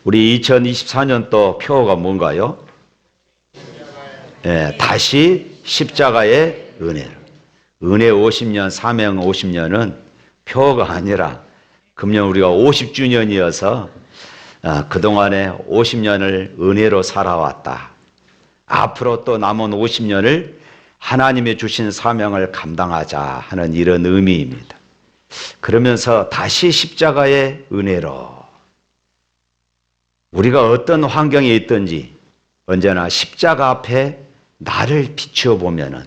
우리 2024년도 표어가 뭔가요? 다시 십자가의 은혜. 은혜 50년, 사명 50년은 표어가 아니라 금년 우리가 50주년이어서 그동안에 50년을 은혜로 살아왔다. 앞으로 또 남은 50년을 하나님의 주신 사명을 감당하자 하는 이런 의미입니다. 그러면서 다시 십자가의 은혜로 우리가 어떤 환경에 있든지 언제나 십자가 앞에 나를 비추어 보면은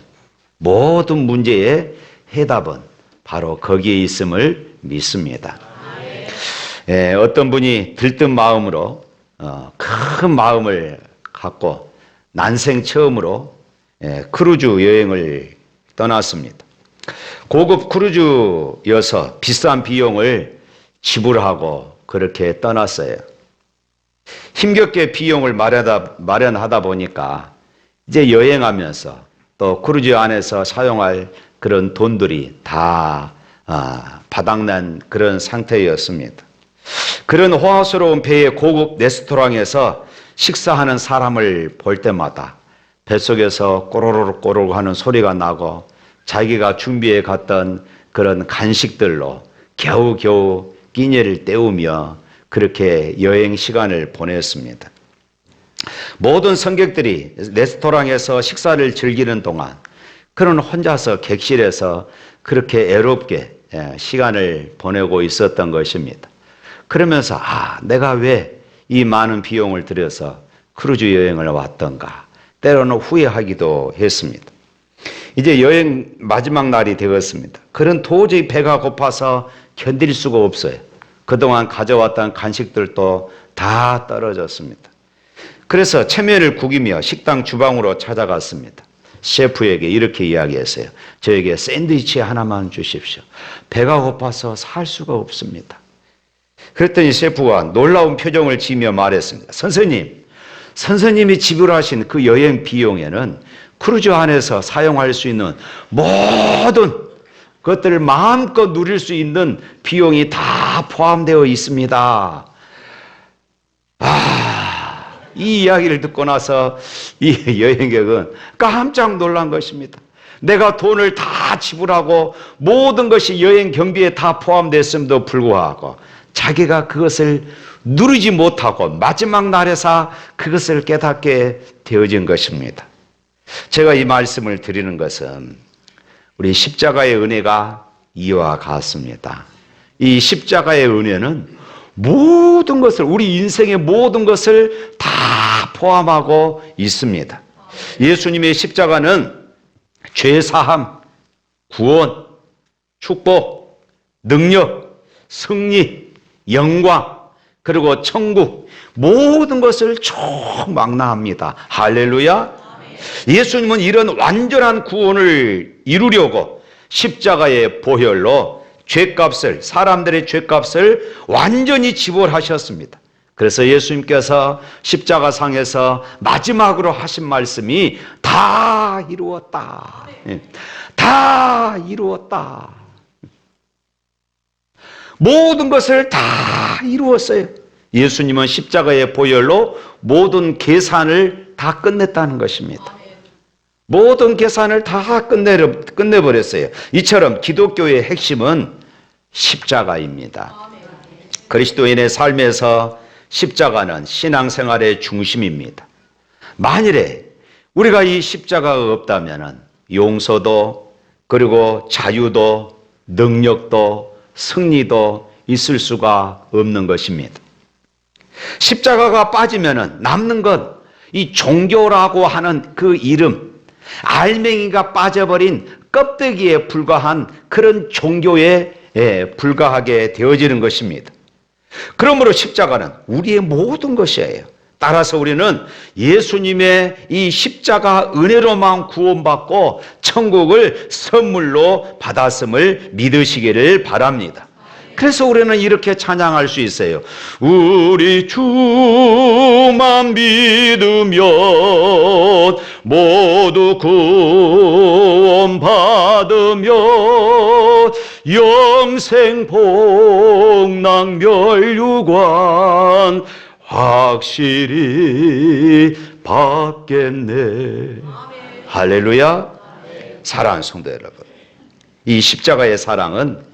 모든 문제의 해답은 바로 거기에 있음을 믿습니다. 어떤 분이 들뜬 마음으로 큰 마음을 갖고 난생 처음으로 크루즈 여행을 떠났습니다. 고급 크루즈여서 비싼 비용을 지불하고 그렇게 떠났어요. 힘겹게 비용을 마련하다 보니까 이제 여행하면서 또 크루즈 안에서 사용할 그런 돈들이 다 바닥난 그런 상태였습니다. 그런 호화스러운 배의 고급 레스토랑에서 식사하는 사람을 볼 때마다 뱃속에서 꼬로록 꼬로록 하는 소리가 나고 자기가 준비해 갔던 그런 간식들로 겨우겨우 끼니를 때우며 그렇게 여행 시간을 보냈습니다. 모든 승객들이 레스토랑에서 식사를 즐기는 동안 그는 혼자서 객실에서 그렇게 애롭게 시간을 보내고 있었던 것입니다. 그러면서 내가 왜 이 많은 비용을 들여서 크루즈 여행을 왔던가 때로는 후회하기도 했습니다. 이제 여행 마지막 날이 되었습니다. 그는 도저히 배가 고파서 견딜 수가 없어요. 그동안 가져왔던 간식들도 다 떨어졌습니다. 그래서 체면을 구기며 식당 주방으로 찾아갔습니다. 셰프에게 이렇게 이야기했어요. 저에게 샌드위치 하나만 주십시오. 배가 고파서 살 수가 없습니다. 그랬더니 셰프가 놀라운 표정을 지으며 말했습니다. 선생님이 지불하신 그 여행 비용에는 크루즈 안에서 사용할 수 있는 모든 것들을 마음껏 누릴 수 있는 비용이 다 포함되어 있습니다. 이 이야기를 듣고 나서 이 여행객은 깜짝 놀란 것입니다. 내가 돈을 다 지불하고 모든 것이 여행 경비에 다 포함됐음에도 불구하고 자기가 그것을 누리지 못하고 마지막 날에서 그것을 깨닫게 되어진 것입니다. 제가 이 말씀을 드리는 것은 우리 십자가의 은혜가 이와 같습니다. 이 십자가의 은혜는 모든 것을, 우리 인생의 모든 것을 다 포함하고 있습니다. 예수님의 십자가는 죄사함, 구원, 축복, 능력, 승리, 영광, 그리고 천국, 모든 것을 총망라합니다. 할렐루야. 예수님은 이런 완전한 구원을 이루려고 십자가의 보혈로 죄값을, 사람들의 죄값을 완전히 지불하셨습니다. 그래서 예수님께서 십자가상에서 마지막으로 하신 말씀이 다 이루었다. 다 이루었다. 모든 것을 다 이루었어요. 예수님은 십자가의 보혈로 모든 계산을 다 끝냈다는 것입니다. 모든 계산을 다 끝내버렸어요. 이처럼 기독교의 핵심은 십자가입니다. 그리스도인의 삶에서 십자가는 신앙생활의 중심입니다. 만일에 우리가 이 십자가가 없다면 용서도, 그리고 자유도, 능력도, 승리도 있을 수가 없는 것입니다. 십자가가 빠지면 남는 것, 이 종교라고 하는 그 이름, 알맹이가 빠져버린 껍데기에 불과한 그런 종교에 불과하게 되어지는 것입니다. 그러므로 십자가는 우리의 모든 것이에요. 따라서 우리는 예수님의 이 십자가 은혜로만 구원받고 천국을 선물로 받았음을 믿으시기를 바랍니다. 그래서 우리는 이렇게 찬양할 수 있어요. 우리 주만 믿으면 모두 구원받으며 영생 복락 멸류관 확실히 받겠네. 할렐루야. 사랑하는 성도 여러분, 이 십자가의 사랑은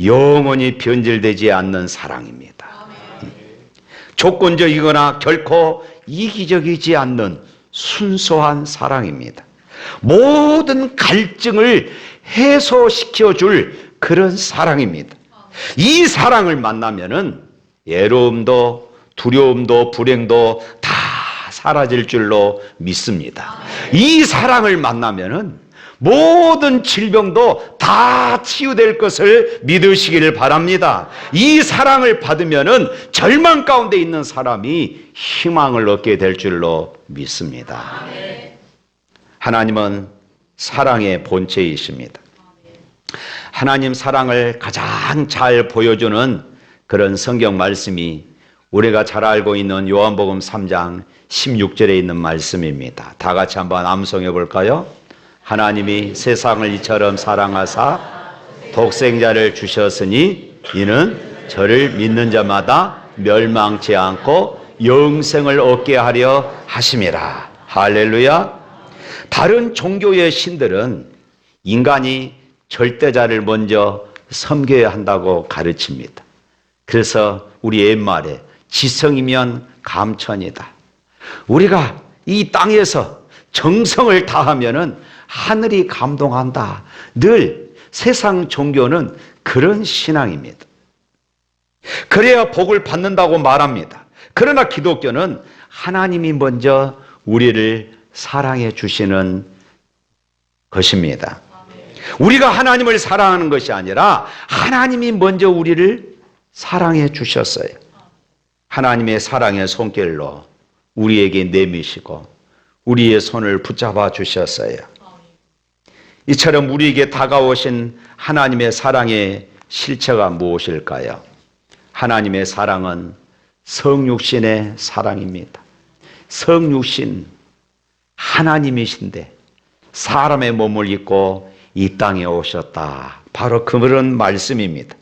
영원히 변질되지 않는 사랑입니다. 조건적이거나 결코 이기적이지 않는 순수한 사랑입니다. 모든 갈증을 해소시켜 줄 그런 사랑입니다. 이 사랑을 만나면은 외로움도 두려움도 불행도 다 사라질 줄로 믿습니다. 이 사랑을 만나면은 모든 질병도 다 치유될 것을 믿으시기를 바랍니다. 이 사랑을 받으면은 절망 가운데 있는 사람이 희망을 얻게 될 줄로 믿습니다. 하나님은 사랑의 본체이십니다. 하나님 사랑을 가장 잘 보여주는 그런 성경 말씀이 우리가 잘 알고 있는 요한복음 3장 16절에 있는 말씀입니다. 다 같이 한번 암송해 볼까요? 하나님이 세상을 이처럼 사랑하사 독생자를 주셨으니 이는 저를 믿는 자마다 멸망치 않고 영생을 얻게 하려 하심이라. 할렐루야. 다른 종교의 신들은 인간이 절대자를 먼저 섬겨야 한다고 가르칩니다. 그래서 우리 옛말에 지성이면 감천이다. 우리가 이 땅에서 정성을 다하면은 하늘이 감동한다. 늘 세상 종교는 그런 신앙입니다. 그래야 복을 받는다고 말합니다. 그러나 기독교는 하나님이 먼저 우리를 사랑해 주시는 것입니다. 우리가 하나님을 사랑하는 것이 아니라 하나님이 먼저 우리를 사랑해 주셨어요. 하나님의 사랑의 손길로 우리에게 내미시고 우리의 손을 붙잡아 주셨어요. 이처럼 우리에게 다가오신 하나님의 사랑의 실체가 무엇일까요? 하나님의 사랑은 성육신의 사랑입니다. 성육신, 하나님이신데 사람의 몸을 입고 이 땅에 오셨다. 바로 그런 말씀입니다.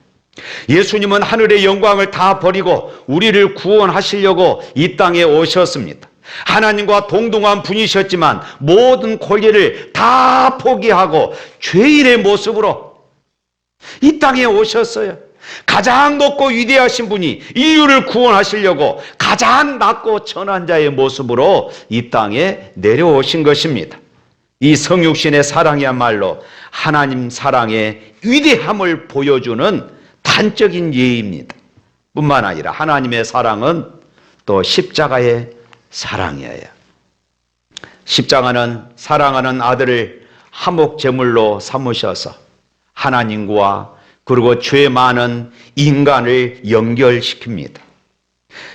예수님은 하늘의 영광을 다 버리고 우리를 구원하시려고 이 땅에 오셨습니다. 하나님과 동등한 분이셨지만 모든 권리를 다 포기하고 죄인의 모습으로 이 땅에 오셨어요. 가장 높고 위대하신 분이 인류를 구원하시려고 가장 낮고 천한 자의 모습으로 이 땅에 내려오신 것입니다. 이 성육신의 사랑이야말로 하나님 사랑의 위대함을 보여주는 단적인 예입니다. 뿐만 아니라 하나님의 사랑은 또 십자가의 사랑이에요. 십자가는 사랑하는 아들을 화목제물로 삼으셔서 하나님과 그리고 죄 많은 인간을 연결시킵니다.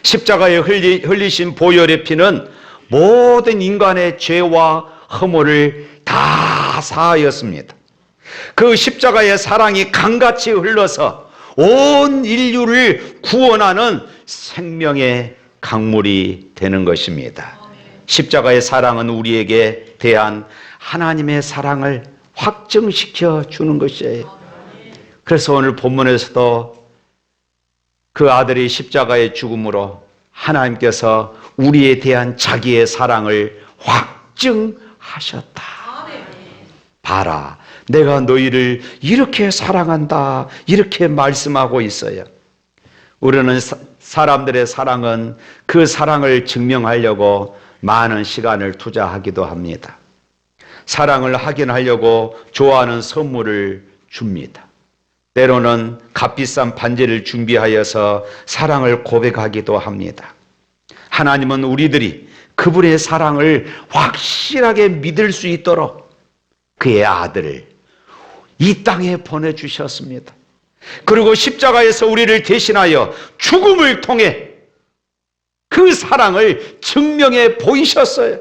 십자가에 흘리신 보혈의 피는 모든 인간의 죄와 허물을 다 사하였습니다. 그 십자가의 사랑이 강같이 흘러서 온 인류를 구원하는 생명의 강물이 되는 것입니다. 십자가의 사랑은 우리에게 대한 하나님의 사랑을 확증시켜 주는 것이에요. 그래서 오늘 본문에서도 그 아들이 십자가의 죽음으로 하나님께서 우리에 대한 자기의 사랑을 확증하셨다. 봐라, 내가 너희를 이렇게 사랑한다. 이렇게 말씀하고 있어요. 우리는 사람들의 사랑은 그 사랑을 증명하려고 많은 시간을 투자하기도 합니다. 사랑을 확인하려고 좋아하는 선물을 줍니다. 때로는 값비싼 반지를 준비하여서 사랑을 고백하기도 합니다. 하나님은 우리들이 그분의 사랑을 확실하게 믿을 수 있도록 그의 아들을 이 땅에 보내주셨습니다. 그리고 십자가에서 우리를 대신하여 죽음을 통해 그 사랑을 증명해 보이셨어요.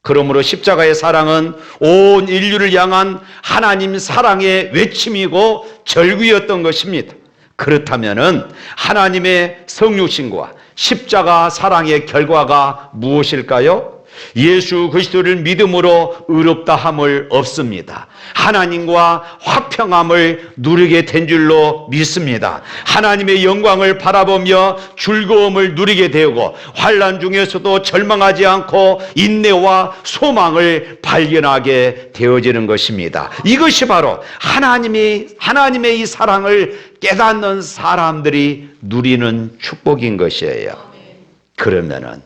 그러므로 십자가의 사랑은 온 인류를 향한 하나님 사랑의 외침이고 절규였던 것입니다. 그렇다면 하나님의 성육신과 십자가 사랑의 결과가 무엇일까요? 예수 그리스도를 믿음으로 의롭다 함을 얻습니다. 하나님과 화평함을 누리게 된 줄로 믿습니다. 하나님의 영광을 바라보며 즐거움을 누리게 되고 환난 중에서도 절망하지 않고 인내와 소망을 발견하게 되어지는 것입니다. 이것이 바로 하나님의 이 사랑을 깨닫는 사람들이 누리는 축복인 것이에요. 그러면은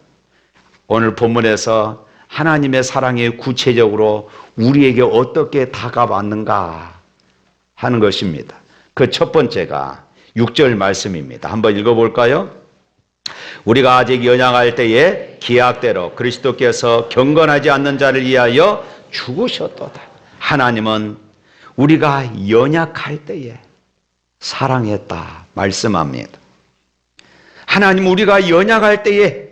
오늘 본문에서 하나님의 사랑이 구체적으로 우리에게 어떻게 다가왔는가 하는 것입니다. 그 첫 번째가 6절 말씀입니다. 한번 읽어볼까요? 우리가 아직 연약할 때에 기약대로 그리스도께서 경건하지 않는 자를 위하여 죽으셨도다. 하나님은 우리가 연약할 때에 사랑했다 말씀합니다. 하나님 우리가 연약할 때에,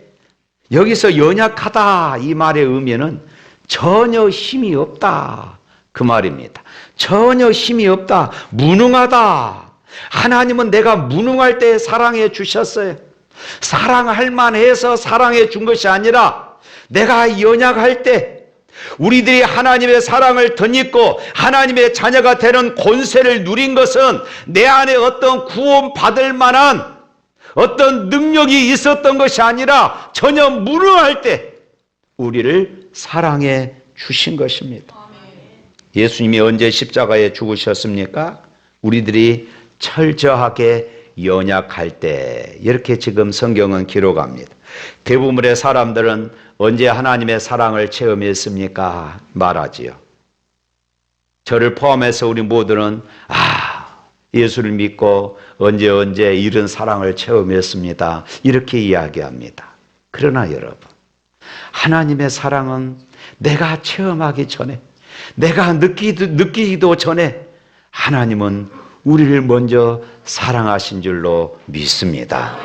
여기서 연약하다 이 말의 의미는 전혀 힘이 없다 그 말입니다. 전혀 힘이 없다, 무능하다. 하나님은 내가 무능할 때 사랑해 주셨어요. 사랑할 만해서 사랑해 준 것이 아니라 내가 연약할 때 우리들이 하나님의 사랑을 덧입고 하나님의 자녀가 되는 권세를 누린 것은 내 안에 어떤 구원받을 만한 어떤 능력이 있었던 것이 아니라 전혀 무능할 때 우리를 사랑해 주신 것입니다. 예수님이 언제 십자가에 죽으셨습니까? 우리들이 철저하게 연약할 때, 이렇게 지금 성경은 기록합니다. 대부분의 사람들은 언제 하나님의 사랑을 체험했습니까? 말하지요. 저를 포함해서 우리 모두는 예수를 믿고 언제 이런 사랑을 체험했습니다, 이렇게 이야기합니다. 그러나 여러분, 하나님의 사랑은 내가 체험하기 전에, 내가 느끼기도 전에 하나님은 우리를 먼저 사랑하신 줄로 믿습니다.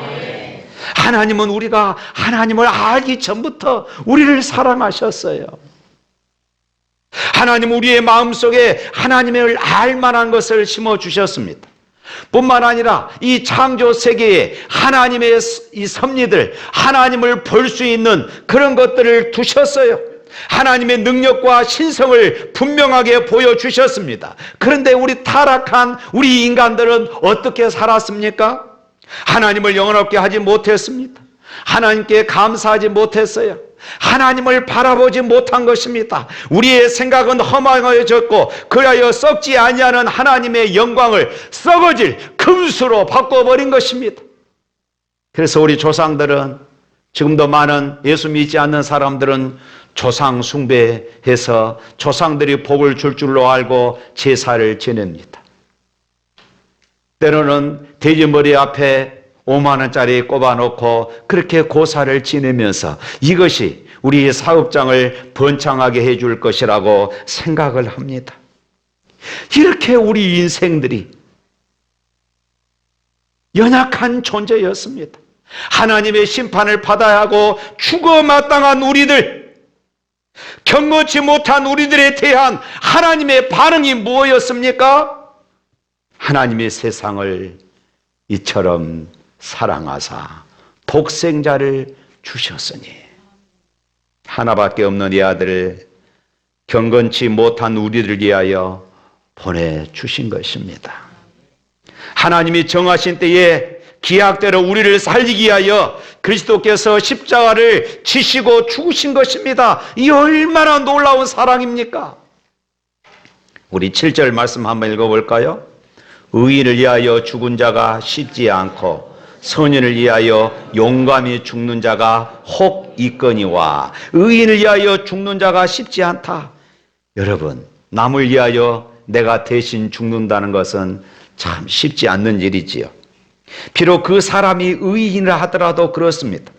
하나님은 우리가 하나님을 알기 전부터 우리를 사랑하셨어요. 하나님은 우리의 마음속에 하나님을 알 만한 것을 심어주셨습니다. 뿐만 아니라 이 창조 세계에 하나님의 이 섭리들, 하나님을 볼 수 있는 그런 것들을 두셨어요. 하나님의 능력과 신성을 분명하게 보여주셨습니다. 그런데 우리 타락한 우리 인간들은 어떻게 살았습니까? 하나님을 영원롭게 하지 못했습니다. 하나님께 감사하지 못했어요. 하나님을 바라보지 못한 것입니다. 우리의 생각은 허망해졌고 그리하여 썩지 아니하는 하나님의 영광을 썩어질 금수로 바꿔버린 것입니다. 그래서 우리 조상들은, 지금도 많은 예수 믿지 않는 사람들은 조상 숭배해서 조상들이 복을 줄 줄로 알고 제사를 지냅니다. 때로는 돼지머리 앞에 5만 원짜리 꼽아놓고 그렇게 고사를 지내면서 이것이 우리의 사업장을 번창하게 해줄 것이라고 생각을 합니다. 이렇게 우리 인생들이 연약한 존재였습니다. 하나님의 심판을 받아야 하고 죽어 마땅한 우리들, 경건치 못한 우리들에 대한 하나님의 반응이 무엇이었습니까? 하나님의 세상을 이처럼 사랑하사 독생자를 주셨으니 하나밖에 없는 이 아들을 경건치 못한 우리를 위하여 보내주신 것입니다. 하나님이 정하신 때에 기약대로 우리를 살리기 위하여 그리스도께서 십자가를 지시고 죽으신 것입니다. 이 얼마나 놀라운 사랑입니까? 우리 7절 말씀 한번 읽어볼까요? 의인을 위하여 죽은 자가 쉽지 않고 선인을 위하여 용감히 죽는 자가 혹 있거니와. 의인을 위하여 죽는 자가 쉽지 않다. 여러분, 남을 위하여 내가 대신 죽는다는 것은 참 쉽지 않는 일이지요. 비록 그 사람이 의인이라 하더라도 그렇습니다.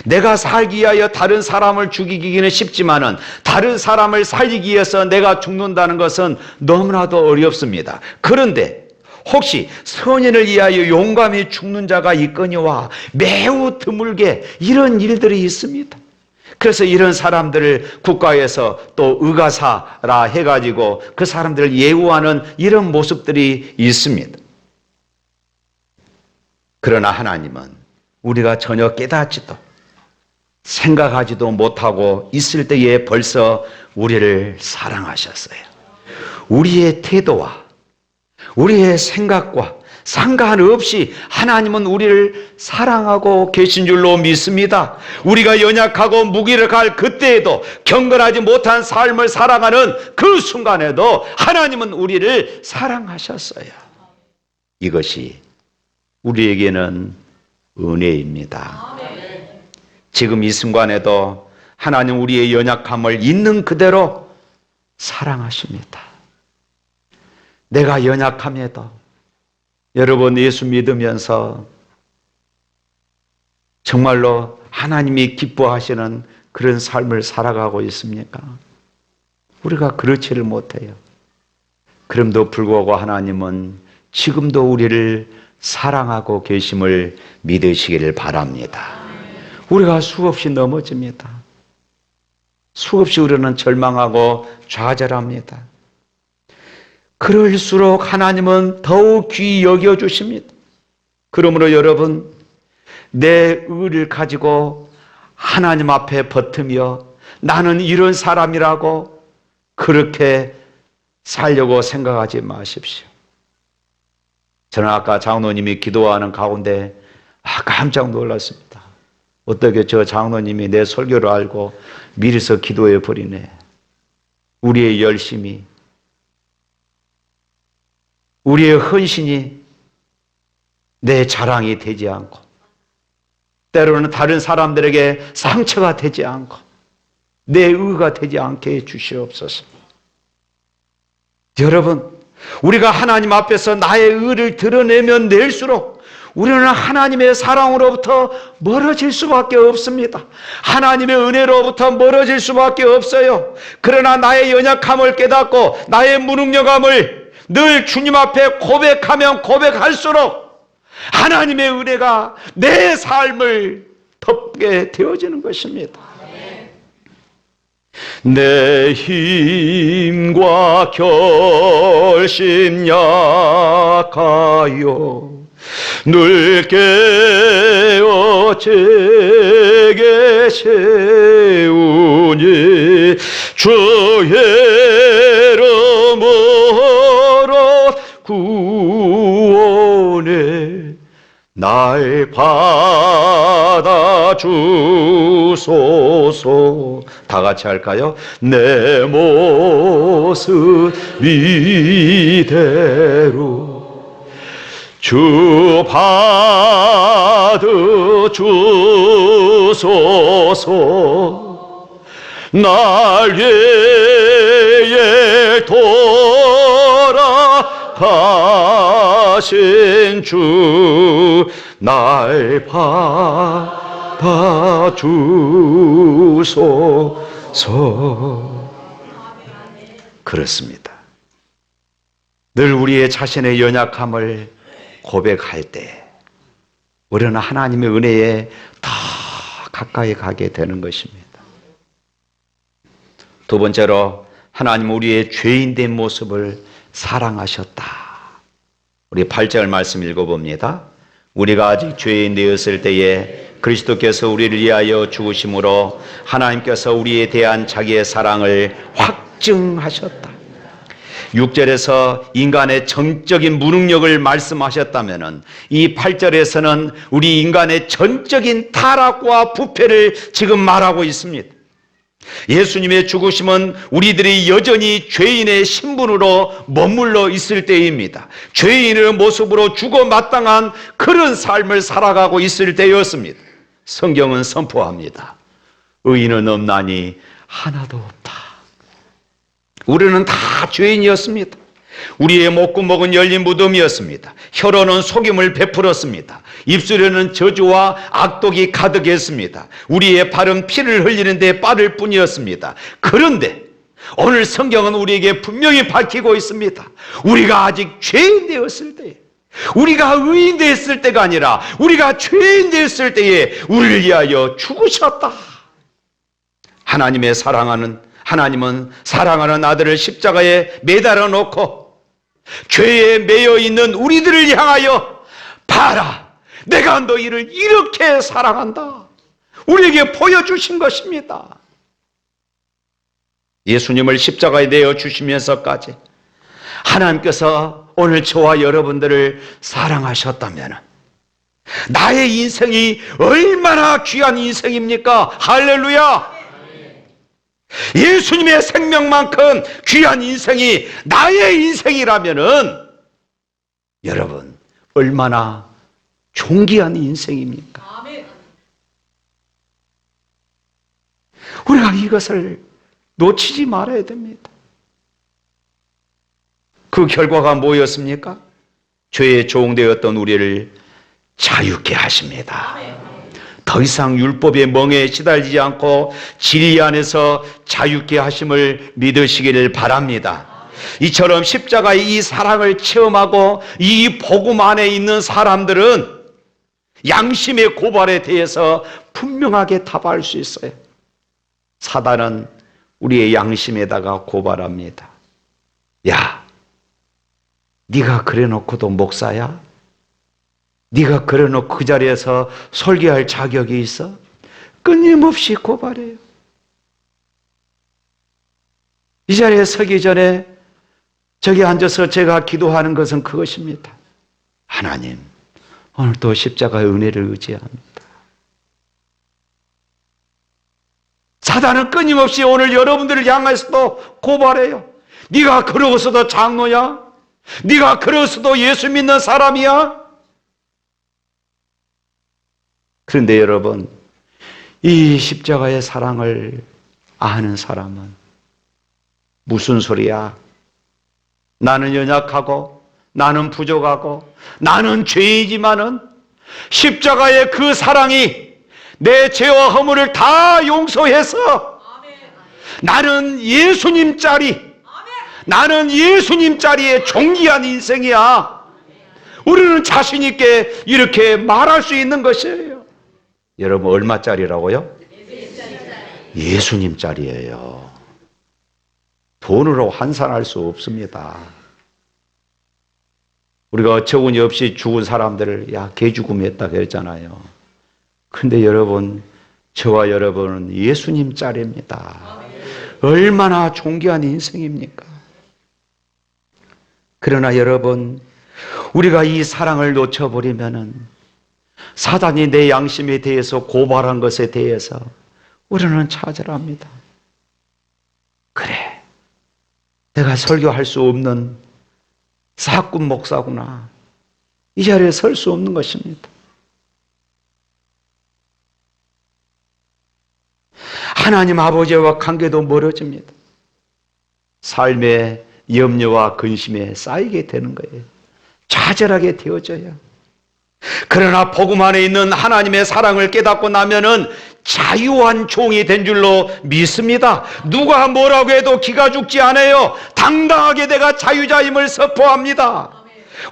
내가 살기 위하여 다른 사람을 죽이기는 쉽지만은 다른 사람을 살리기 위해서 내가 죽는다는 것은 너무나도 어렵습니다. 그런데 혹시 선인을 위하여 용감히 죽는 자가 있거니와, 매우 드물게 이런 일들이 있습니다. 그래서 이런 사람들을 국가에서 또 의가사라 해가지고 그 사람들을 예우하는 이런 모습들이 있습니다. 그러나 하나님은 우리가 전혀 깨닫지도 생각하지도 못하고 있을 때에 벌써 우리를 사랑하셨어요. 우리의 태도와 우리의 생각과 상관없이 하나님은 우리를 사랑하고 계신 줄로 믿습니다. 우리가 연약하고 무기력할 그때에도, 경건하지 못한 삶을 살아가는 그 순간에도 하나님은 우리를 사랑하셨어요. 이것이 우리에게는 은혜입니다. 지금 이 순간에도 하나님 우리의 연약함을 있는 그대로 사랑하십니다. 내가 연약함에도 여러분 예수 믿으면서 정말로 하나님이 기뻐하시는 그런 삶을 살아가고 있습니까? 우리가 그렇지를 못해요. 그럼도 불구하고 하나님은 지금도 우리를 사랑하고 계심을 믿으시기를 바랍니다. 우리가 수없이 넘어집니다. 수없이 우리는 절망하고 좌절합니다. 그럴수록 하나님은 더욱 귀히 여겨주십니다. 그러므로 여러분, 내 의를 가지고 하나님 앞에 버티며 나는 이런 사람이라고 그렇게 살려고 생각하지 마십시오. 저는 아까 장로님이 기도하는 가운데 깜짝 놀랐습니다. 어떻게 저 장로님이 내 설교를 알고 미리서 기도해 버리네. 우리의 열심이, 우리의 헌신이 내 자랑이 되지 않고 때로는 다른 사람들에게 상처가 되지 않고 내 의가 되지 않게 해 주시옵소서. 여러분, 우리가 하나님 앞에서 나의 의를 드러내면 낼수록 우리는 하나님의 사랑으로부터 멀어질 수밖에 없습니다. 하나님의 은혜로부터 멀어질 수밖에 없어요. 그러나 나의 연약함을 깨닫고 나의 무능력함을 늘 주님 앞에 고백하면 고백할수록 하나님의 은혜가 내 삶을 덮게 되어지는 것입니다. 내 힘과 결심 약하여 늘 깨어 제게 세우니 주의 이름으로 구원해 날 받아주소서. 다 같이 할까요? 내 모습 이대로 주 받으주소서. 날 위해 돌아가신 주 날 받아주소서. 그렇습니다. 늘 우리의 자신의 연약함을 고백할 때 우리는 하나님의 은혜에 더 가까이 가게 되는 것입니다. 두 번째로, 하나님 우리의 죄인된 모습을 사랑하셨다. 우리 8절 말씀 읽어봅니다. 우리가 아직 죄인 되었을 때에 그리스도께서 우리를 위하여 죽으심으로 하나님께서 우리에 대한 자기의 사랑을 확증하셨다. 6절에서 인간의 정적인 무능력을 말씀하셨다면 이 8절에서는 우리 인간의 전적인 타락과 부패를 지금 말하고 있습니다. 예수님의 죽으심은 우리들이 여전히 죄인의 신분으로 머물러 있을 때입니다. 죄인의 모습으로 죽어 마땅한 그런 삶을 살아가고 있을 때였습니다. 성경은 선포합니다. 의인은 없나니 하나도 없다. 우리는 다 죄인이었습니다. 우리의 목구멍은 열린 무덤이었습니다. 혀로는 속임을 베풀었습니다. 입술에는 저주와 악독이 가득했습니다. 우리의 발은 피를 흘리는 데 빠를 뿐이었습니다. 그런데 오늘 성경은 우리에게 분명히 밝히고 있습니다. 우리가 아직 죄인 되었을 때, 우리가 의인 되었을 때가 아니라 우리가 죄인 되었을 때에 우리를 위하여 죽으셨다. 하나님은 사랑하는 아들을 십자가에 매달아 놓고 죄에 매여 있는 우리들을 향하여 봐라, 내가 너희를 이렇게 사랑한다. 우리에게 보여주신 것입니다. 예수님을 십자가에 내어 주시면서까지 하나님께서 오늘 저와 여러분들을 사랑하셨다면 나의 인생이 얼마나 귀한 인생입니까? 할렐루야! 예수님의 생명만큼 귀한 인생이 나의 인생이라면은 여러분 얼마나 존귀한 인생입니까? 우리가 이것을 놓치지 말아야 됩니다. 그 결과가 뭐였습니까? 죄의 종되었던 우리를 자유케 하십니다. 더 이상 율법의 멍에 시달리지 않고 진리 안에서 자유케 하심을 믿으시기를 바랍니다. 이처럼 십자가의 이 사랑을 체험하고 이 복음 안에 있는 사람들은 양심의 고발에 대해서 분명하게 답할 수 있어요. 사단은 우리의 양심에다가 고발합니다. 야, 네가 그래놓고도 목사야? 네가 그래놓고 그 자리에서 설교할 자격이 있어? 끊임없이 고발해요. 이 자리에 서기 전에 저기 앉아서 제가 기도하는 것은 그것입니다. 하나님, 오늘도 십자가의 은혜를 의지합니다. 사단은 끊임없이 오늘 여러분들을 향해서도 고발해요. 네가 그러고서도 장로야? 네가 그러고서도 예수 믿는 사람이야? 그런데 여러분, 이 십자가의 사랑을 아는 사람은 무슨 소리야? 나는 연약하고 나는 부족하고 나는 죄이지만은 십자가의 그 사랑이 내 죄와 허물을 다 용서해서 나는 예수님 짜리, 나는 예수님 짜리의 존귀한 인생이야. 우리는 자신 있게 이렇게 말할 수 있는 것이에요. 여러분 얼마짜리라고요? 예수님 짜리예요. 돈으로 환산할 수 없습니다. 우리가 어처구니 없이 죽은 사람들을 야 개죽음했다 그랬잖아요. 그런데 여러분, 저와 여러분은 예수님 짜리입니다. 얼마나 존귀한 인생입니까? 그러나 여러분, 우리가 이 사랑을 놓쳐버리면은 사단이 내 양심에 대해서 고발한 것에 대해서 우리는 차별합니다. 그래, 내가 설교할 수 없는 사꾼 목사구나. 이 자리에 설 수 없는 것입니다. 하나님 아버지와 관계도 멀어집니다. 삶의 염려와 근심에 쌓이게 되는 거예요. 좌절하게 되어져요. 그러나 복음 안에 있는 하나님의 사랑을 깨닫고 나면은 자유한 종이 된 줄로 믿습니다. 누가 뭐라고 해도 기가 죽지 않아요. 당당하게 내가 자유자임을 선포합니다.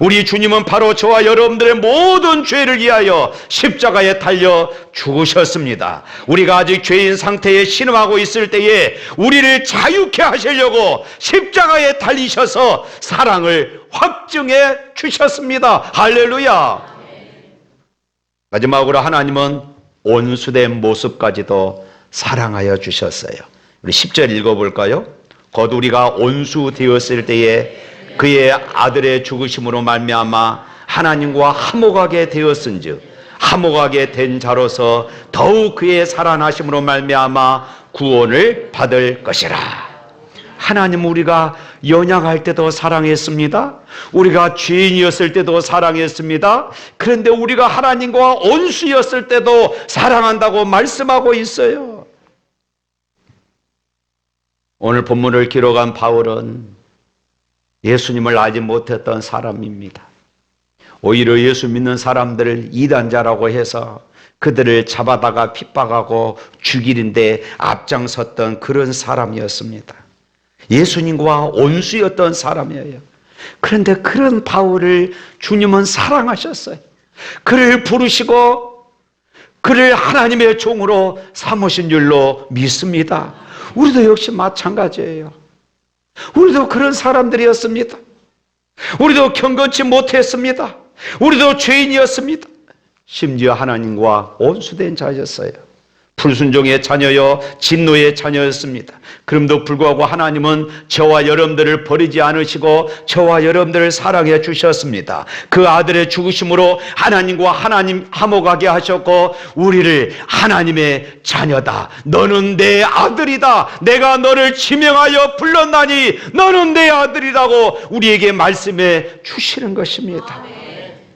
우리 주님은 바로 저와 여러분들의 모든 죄를 위하여 십자가에 달려 죽으셨습니다. 우리가 아직 죄인 상태에 신음하고 있을 때에 우리를 자유케 하시려고 십자가에 달리셔서 사랑을 확증해 주셨습니다. 할렐루야. 마지막으로 하나님은 온수된 모습까지도 사랑하여 주셨어요. 우리 10절 읽어볼까요? 곧 우리가 온수 되었을 때에 그의 아들의 죽으심으로 말미암아 하나님과 화목하게 되었은즉 화목하게 된 자로서 더욱 그의 살아나심으로 말미암아 구원을 받을 것이라. 하나님, 우리가 연약할 때도 사랑했습니다. 우리가 죄인이었을 때도 사랑했습니다. 그런데 우리가 하나님과 온수였을 때도 사랑한다고 말씀하고 있어요. 오늘 본문을 기록한 바울은 예수님을 알지 못했던 사람입니다. 오히려 예수 믿는 사람들을 이단자라고 해서 그들을 잡아다가 핍박하고 죽이는데 앞장섰던 그런 사람이었습니다. 예수님과 온수였던 사람이에요. 그런데 그런 바울을 주님은 사랑하셨어요. 그를 부르시고 그를 하나님의 종으로 삼으신 줄로 믿습니다. 우리도 역시 마찬가지예요. 우리도 그런 사람들이었습니다. 우리도 경건치 못했습니다. 우리도 죄인이었습니다. 심지어 하나님과 온수된 자였어요. 불순종의 자녀요 진노의 자녀였습니다. 그럼에도 불구하고 하나님은 저와 여러분들을 버리지 않으시고 저와 여러분들을 사랑해 주셨습니다. 그 아들의 죽으심으로 하나님과 하나님 화목하게 하셨고 우리를 하나님의 자녀다, 너는 내 아들이다, 내가 너를 지명하여 불렀나니 너는 내 아들이라고 우리에게 말씀해 주시는 것입니다.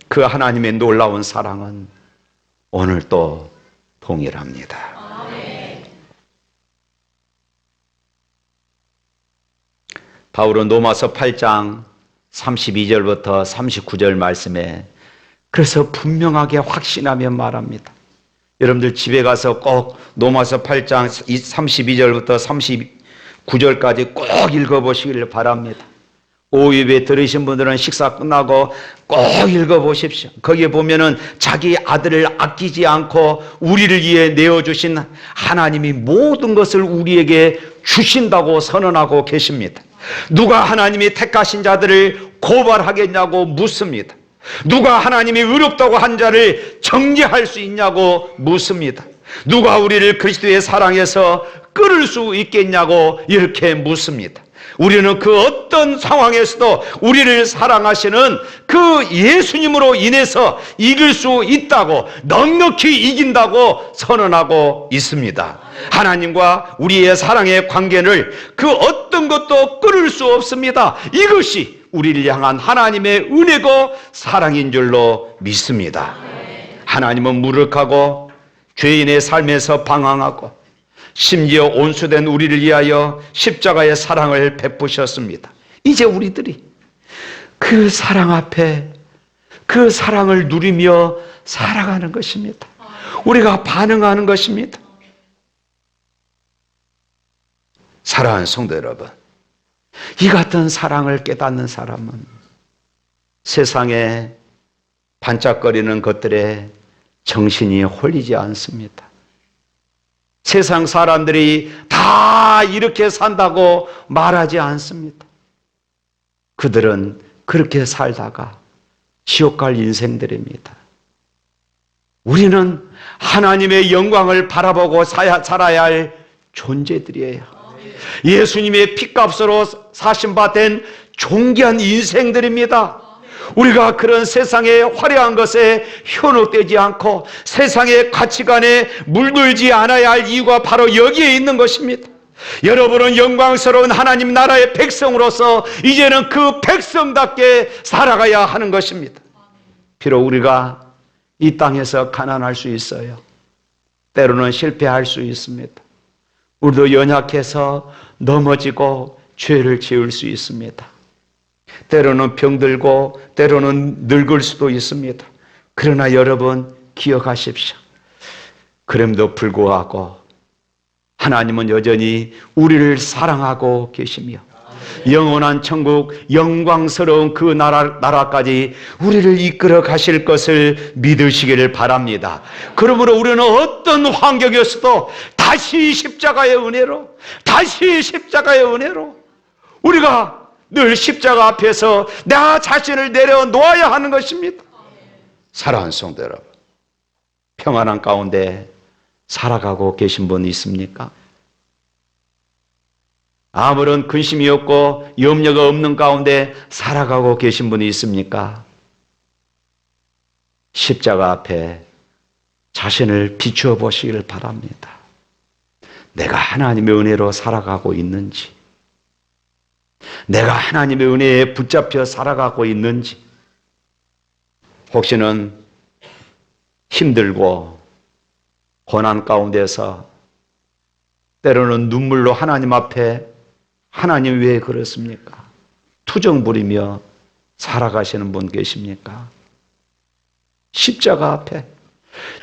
그 하나님의 놀라운 사랑은 오늘도 동일합니다. 바울은 로마서 8장 32절부터 39절 말씀에 그래서 분명하게 확신하며 말합니다. 여러분들 집에 가서 꼭 로마서 8장 32절부터 39절까지 꼭 읽어보시기를 바랍니다. 오후 예배 들으신 분들은 식사 끝나고 꼭 읽어보십시오. 거기에 보면은 자기 아들을 아끼지 않고 우리를 위해 내어주신 하나님이 모든 것을 우리에게 주신다고 선언하고 계십니다. 누가 하나님이 택하신 자들을 고발하겠냐고 묻습니다. 누가 하나님이 의롭다고 한 자를 정죄할 수 있냐고 묻습니다. 누가 우리를 그리스도의 사랑에서 끊을 수 있겠냐고 이렇게 묻습니다. 우리는 그 어떤 상황에서도 우리를 사랑하시는 그 예수님으로 인해서 이길 수 있다고, 넉넉히 이긴다고 선언하고 있습니다. 하나님과 우리의 사랑의 관계를 그 어떤 것도 끊을 수 없습니다. 이것이 우리를 향한 하나님의 은혜고 사랑인 줄로 믿습니다. 하나님은 무력하고 죄인의 삶에서 방황하고 심지어 온수된 우리를 위하여 십자가의 사랑을 베푸셨습니다. 이제 우리들이 그 사랑 앞에 그 사랑을 누리며 살아가는 것입니다. 우리가 반응하는 것입니다. 사랑하는 성도 여러분, 이 같은 사랑을 깨닫는 사람은 세상에 반짝거리는 것들에 정신이 홀리지 않습니다. 세상 사람들이 다 이렇게 산다고 말하지 않습니다. 그들은 그렇게 살다가 지옥 갈 인생들입니다. 우리는 하나님의 영광을 바라보고 살아야 할 존재들이에요. 예수님의 피값으로 사신 바 된 존귀한 인생들입니다. 우리가 그런 세상의 화려한 것에 현혹되지 않고 세상의 가치관에 물들지 않아야 할 이유가 바로 여기에 있는 것입니다. 여러분은 영광스러운 하나님 나라의 백성으로서 이제는 그 백성답게 살아가야 하는 것입니다. 비록 우리가 이 땅에서 가난할 수 있어요. 때로는 실패할 수 있습니다. 우리도 연약해서 넘어지고 죄를 지을 수 있습니다. 때로는 병들고 때로는 늙을 수도 있습니다. 그러나 여러분 기억하십시오. 그럼에도 불구하고 하나님은 여전히 우리를 사랑하고 계시며 영원한 천국, 영광스러운 그 나라까지 우리를 이끌어 가실 것을 믿으시기를 바랍니다. 그러므로 우리는 어떤 환경이었어도 다시 십자가의 은혜로, 다시 십자가의 은혜로 우리가 늘 십자가 앞에서 나 자신을 내려놓아야 하는 것입니다. 사랑하는 성도 여러분, 평안한 가운데 살아가고 계신 분 있습니까? 아무런 근심이 없고 염려가 없는 가운데 살아가고 계신 분이 있습니까? 십자가 앞에 자신을 비추어 보시기를 바랍니다. 내가 하나님의 은혜로 살아가고 있는지, 내가 하나님의 은혜에 붙잡혀 살아가고 있는지, 혹시는 힘들고 고난 가운데서 때로는 눈물로 하나님 앞에 하나님 왜 그렇습니까? 투정 부리며 살아가시는 분 계십니까? 십자가 앞에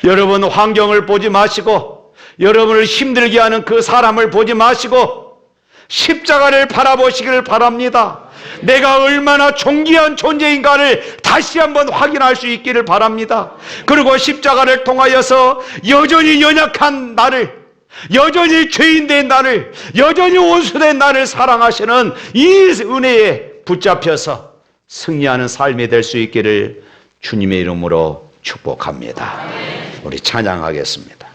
여러분 환경을 보지 마시고 여러분을 힘들게 하는 그 사람을 보지 마시고 십자가를 바라보시기를 바랍니다. 내가 얼마나 존귀한 존재인가를 다시 한번 확인할 수 있기를 바랍니다. 그리고 십자가를 통하여서 여전히 연약한 나를, 여전히 죄인된 나를, 여전히 온수된 나를 사랑하시는 이 은혜에 붙잡혀서 승리하는 삶이 될 수 있기를 주님의 이름으로 축복합니다. 우리 찬양하겠습니다.